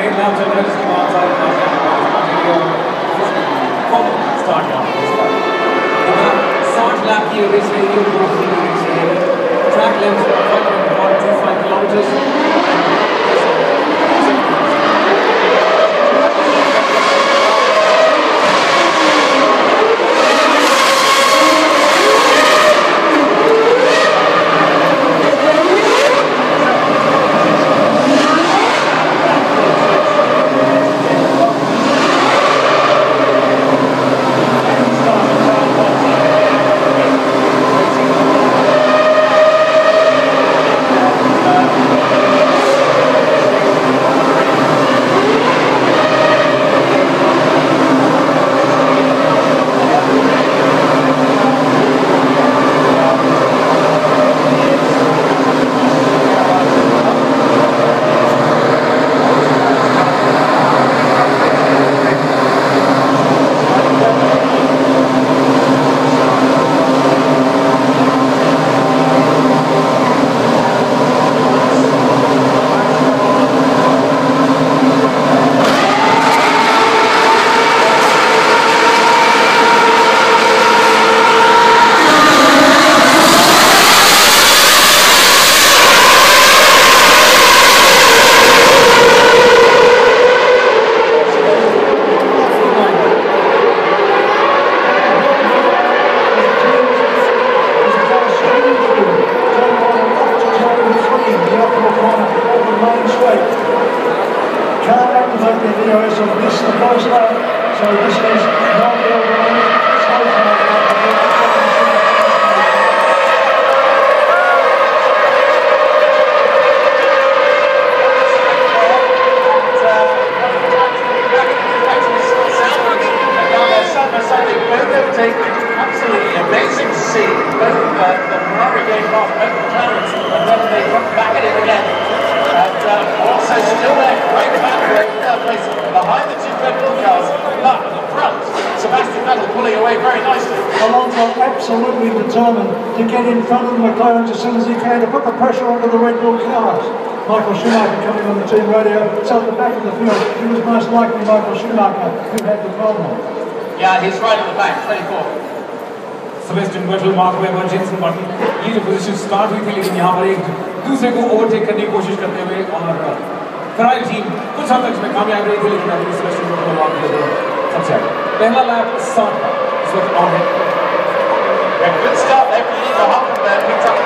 एक लाख चल रहा है जिसके बाद सारे स्टार्ट हुआ 60 लाख की रेस रही है track length 5.25 kilometres Absolutely amazing to see both the Ferrari going off both McLarens and then they come back at it again. And also still there, great battle place behind the two Red Bull cars, but at the front, Sebastian Vettel pulling away very nicely. Alonso absolutely determined to get in front of the McLarens as soon as he can to put the pressure onto the Red Bull cars. Michael Schumacher coming on the team radio, so at the back of the field, it was most likely Michael Schumacher who had the problem. Yeah, he's right at the back, 24. Sebastian Vettel mark weber Jason button ये जो position start हुई थी लेकिन यहाँ पर एक दूसरे को ओवरटेक करने की कोशिश करते हुए और फरारी टीम कुछ हद तक इसमें कामयाब रही थी लेकिन अभी सेबेस्टियन वेटल मार्क वेबर सबसे आगे पहला लैप 60 इस वक्त ऑन है Good start there for Nico Hulkenberg, picked up